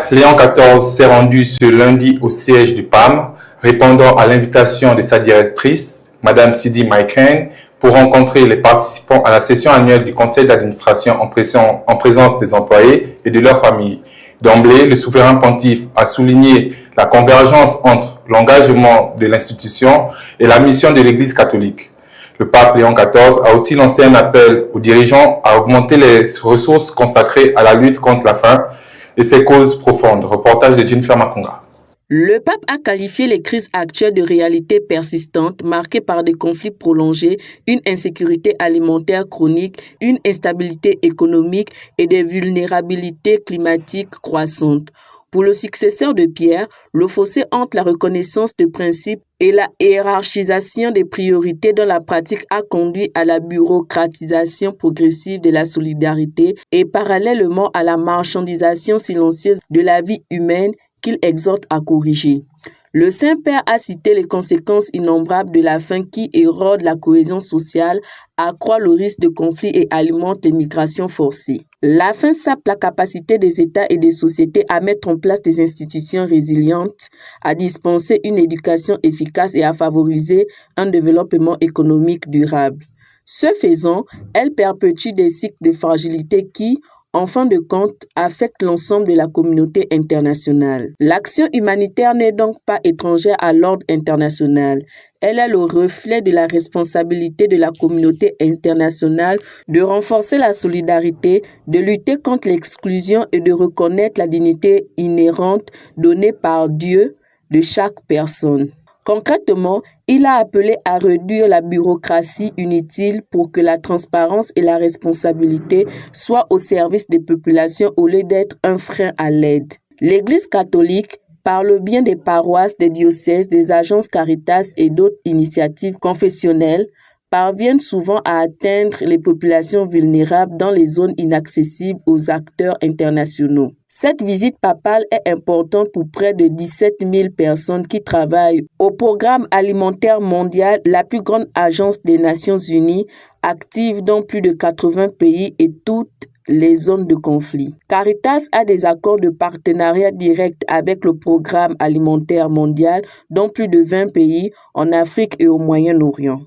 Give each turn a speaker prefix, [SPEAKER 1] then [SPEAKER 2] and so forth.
[SPEAKER 1] pape Léon XIV s'est rendu ce lundi au siège du PAM, répondant à l'invitation de sa directrice, Madame Sidi Maïken, pour rencontrer les participants à la session annuelle du conseil d'administration en présence des employés et de leurs familles. D'emblée, le souverain pontife a souligné la convergence entre l'engagement de l'institution et la mission de l'Église catholique. Le pape Léon XIV a aussi lancé un appel aux dirigeants à augmenter les ressources consacrées à la lutte contre la faim et ses causes profondes. Reportage de Jennifer Makunga.
[SPEAKER 2] Le pape a qualifié les crises actuelles de réalités persistantes marquées par des conflits prolongés, une insécurité alimentaire chronique, une instabilité économique et des vulnérabilités climatiques croissantes. Pour le successeur de Pierre, le fossé entre la reconnaissance de principes et la hiérarchisation des priorités dans la pratique a conduit à la bureaucratisation progressive de la solidarité et parallèlement à la marchandisation silencieuse de la vie humaine qu'il exhorte à corriger. Le Saint-Père a cité les conséquences innombrables de la faim qui érode la cohésion sociale, accroît le risque de conflits et alimente les migrations forcées. La faim sape la capacité des États et des sociétés à mettre en place des institutions résilientes, à dispenser une éducation efficace et à favoriser un développement économique durable. Ce faisant, elle perpétue des cycles de fragilité qui, en fin de compte, affecte l'ensemble de la communauté internationale. L'action humanitaire n'est donc pas étrangère à l'ordre international. Elle est le reflet de la responsabilité de la communauté internationale de renforcer la solidarité, de lutter contre l'exclusion et de reconnaître la dignité inhérente donnée par Dieu de chaque personne. Concrètement, il a appelé à réduire la bureaucratie inutile pour que la transparence et la responsabilité soient au service des populations au lieu d'être un frein à l'aide. L'Église catholique, par le bien des paroisses, des diocèses, des agences Caritas et d'autres initiatives confessionnelles, parviennent souvent à atteindre les populations vulnérables dans les zones inaccessibles aux acteurs internationaux. Cette visite papale est importante pour près de 17 000 personnes qui travaillent au Programme alimentaire mondial, la plus grande agence des Nations Unies, active dans plus de 80 pays et toutes les zones de conflit. Caritas a des accords de partenariat direct avec le Programme alimentaire mondial dans plus de 20 pays en Afrique et au Moyen-Orient.